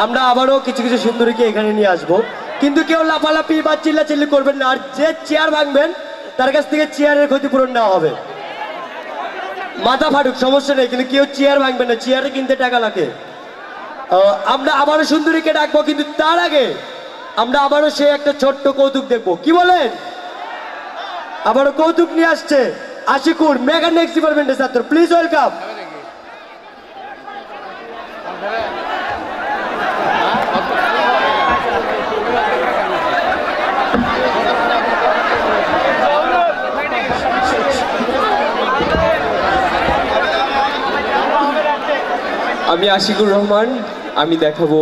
আমরা আবারও কিছু কিছু সুন্দরীকে এখানে নিয়ে আসবো, কিন্তু কেউ লাফালাফি বা চিল্লাচিল্লি করবেন না। আর যে চেয়ার ভাঙবেন তার কাছ থেকে চেয়ারের ক্ষতিপূরণ নেওয়া হবে। মাথা ফাটুক সমস্যা নেই, কিন্তু কেউ চেয়ার ভাঙবেন না, চেয়ারে কিনতে টাকা লাগে। আমরা আবারও সুন্দরীকে ডাকবো, কিন্তু তার আগে আমরা আবারও সে একটা ছোট্ট কৌতুক দেখবো। কি বলেন? আবারও কৌতুক নিয়ে আসছে আশিকুর, মেগা নেক্সট ডিপার্টমেন্টের ছাত্র। Please welcome. আমি আশিকুর রহমান, আমি দেখাবো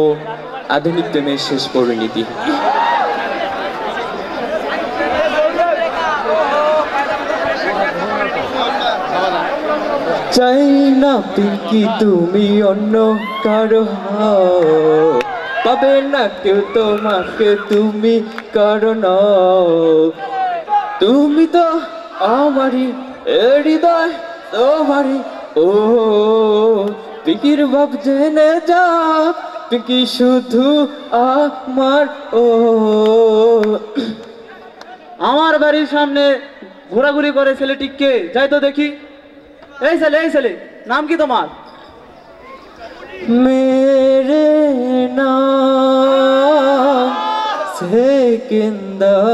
আধুনিক প্রেমের শেষ পরিণতি। চাই না পিঙ্কি তুমি অন্য কারো হও, পাবে না কেউ তোমাকে তুমি কারণ, তুমি তো আমারই হৃদয় তোমারই। ও পিঙ্কির বাপ জেনে যা, পিঙ্কি শুধু আমার। ও আমার বাড়ির সামনে ঘোরাঘুরি করে ছেলেটিকে যাই তো দেখি। এই ছেলে নাম কি তোমার? মেরে নাম সেকেন্দার,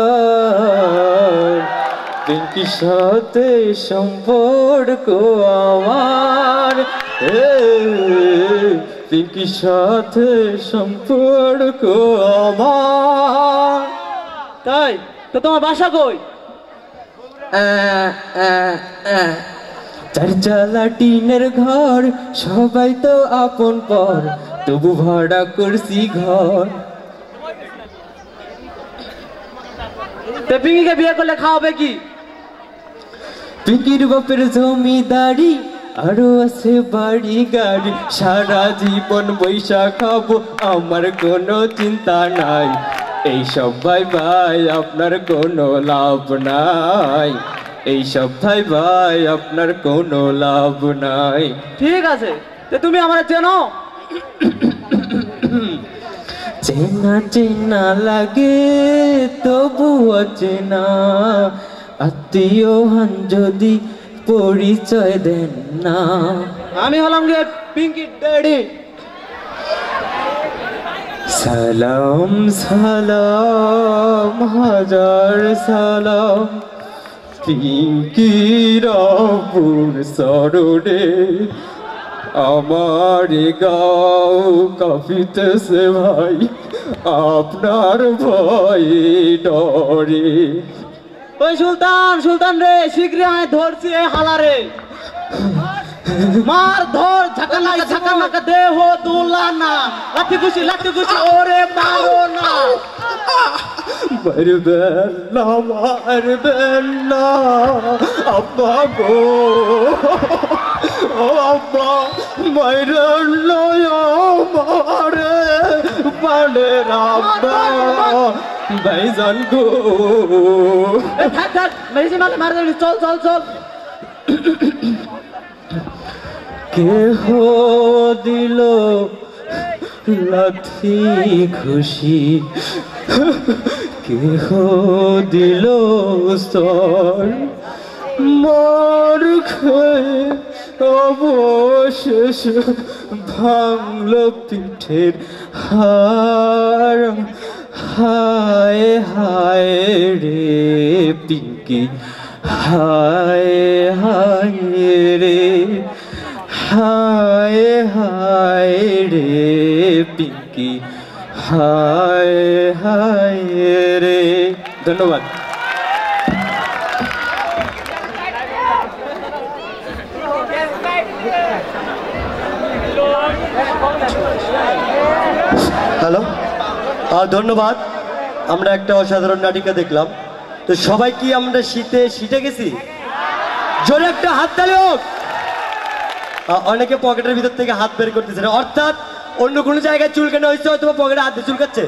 পিঙ্কির সাথে সম্পর্ক আমার, পিঙ্কির সাথে সম্পর্ক আমার। তাই তো তোমার বাসা কই? চারচালা টিনের ঘর, সবাই তো আপন পর, তবু ভাড়া করছি ঘর। তো পিঙ্কিকে বিয়ে করলে খাওয়াবে কি? পিঙ্কির বাপের জমিদারি, আরো আছে বাড়ি গাড়ি, সারা জীবন বৈশা খাবো, আমার কোনো চিন্তা নাই। এইসব ভাই ভাই আপনার কোনো লাভ নাই, এইসব ভাই ভাই আপনার কোনো লাভ নাই। ঠিক আছে, তো তুমি আমার চেনো? চেনা চেনা লাগে তবু অচেনা, আত্মীয় হন যদি পরিচয় দেন না। আমি হলাম গে পিঙ্কির ড্যাডি। সালাম সালাম হাজার সালাম, পিঙ্কির অপুর সরণে আমার গাও কাঁপিতেছে ভাই, আপনার ভয়ে ডরে। ওই সুলতান রে, শীঘ্রই আমি ধরছি এই হালারে। মার ধর ঝাঁকা দেহ দুলা না, লাঠি খুশি ওরে মারো না। মারবেন না মারবেন না আব্বা গো, ও আব্বা মারবেন না আমারে, পানের আব্বা ভাইজান গো। থাক মার চল। কেহ দিল লাথি খুশি, কেহ দিল সর, মার খেয়ে অবশেষ ভাঙল পিঠের হাড়। হায় হায় রে পিঙ্কি, হায় হায় রে, হায় হায় রে পিঙ্কি, হায় হায় রে। ধন্যবাদ। হ্যালো, ধন্যবাদ। আমরা একটা অসাধারণ নাটিকা দেখলাম। তো সবাই কি আমরা শীতে গেছি? জোরে একটা হাত তালি হোক। অনেকে পকেটের ভিতর থেকে হাত বের করতেছে, অর্থাৎ অন্য কোনো জায়গায় চুলকানো হয়েছে, হয়তো পকেটে হাত দিয়ে চুলকাচ্ছে।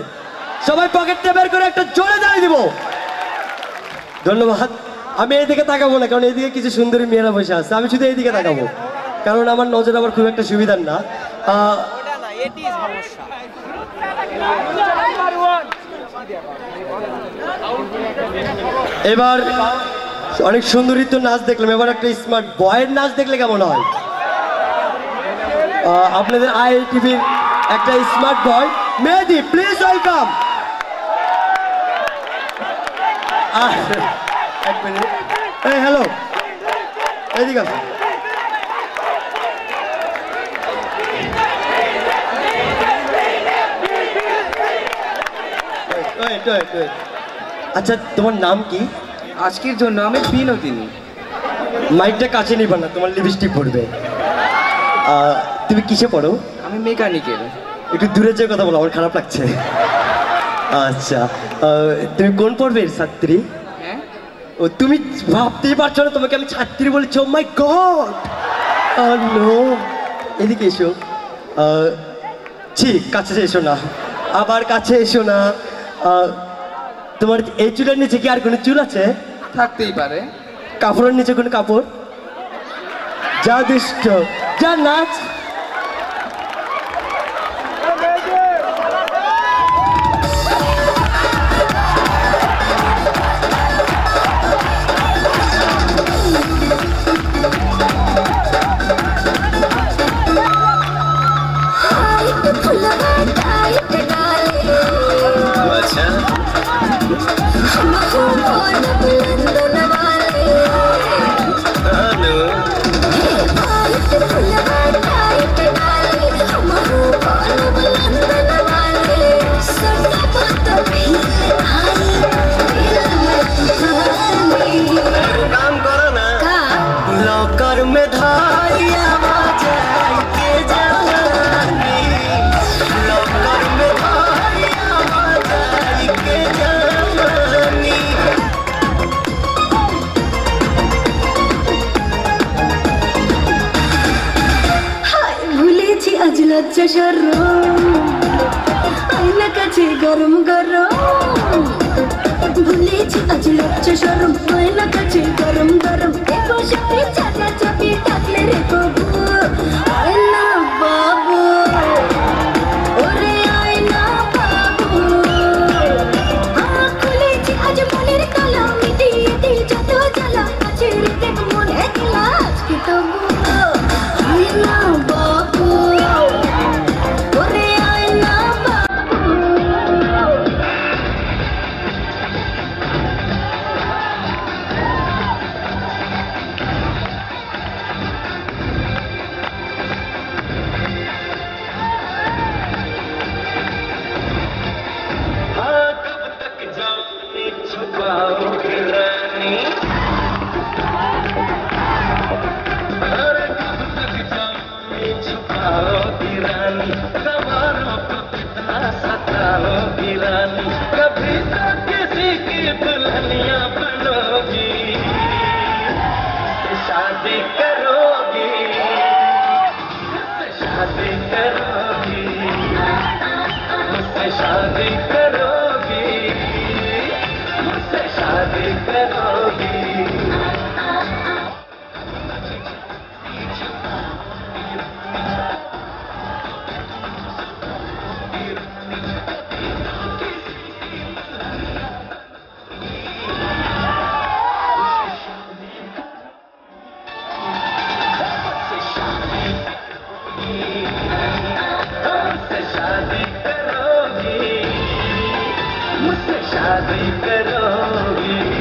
সবাই পকেটটা বের করে একটা জোরে তালি দিব। ধন্যবাদ। আমি এইদিকে তাকাবো না, কারণ এইদিকে কিছু সুন্দরী মেয়েরা বসে আছে, আমি শুধু এইদিকে তাকাবো, কারণ আমার নজর আবার খুব একটা সুবিধার না। এবার অনেক সুন্দরী তো নাচ দেখলাম, এবার একটা স্মার্ট বয়ের নাচ দেখলে কেমন হয়? আপনাদের আইটিভির একটা smart boy Mehedi, please welcome. এক মিনিট, এই হ্যালো, এদিকে আসুন। আচ্ছা, তোমার নাম কি? আজকের জন্য আমি বিনোদিনী। মাইকটা কাছে নিবা না, তোমার লিপস্টিক পড়বে। তুমি কিসে পড়ো? আমি মেকানিকের। একটু দূরে যে কথা বলো, আমার খারাপ লাগছে। আচ্ছা, তুমি কোন পর্বের ছাত্রী? হ্যাঁ, ও, তুমি ভাবতেই পারছো না তোমাকে আমি ছাত্রী বলেছি। ও মাই গড, নো। এদিকে এসো। ঠিক কাছে এসো না, আবার কাছে এসো না। তোমার এই চুলের নিচে কি আর কোনো চুল আছে? থাকতেই পারে। কাপড়ের নিচে কোনো কাপড়? যা দুষ্ট, যা নাচ। আয়না কাছে গরম গরম ভুলেছি আজ লজ্জা শরম। আয়না কাছে গরম গরম বসে চাচা চাপি ডাকলে রে বাবু, আয়না বাবু, ওরে আয়না বাবু। খুলেছি আজ মনের তালা, মিটিয়ে দিল যত জ্বালা, কাছে রেখে মনে গেলা আজকে তবু আয়না বাবু। कभी तो किसी की दुल्हनिया बनोगी, शादी करोगी, शादी करोगी, मुझसे शादी करोगी, मुझसे शादी करोगी। शादी करोगी,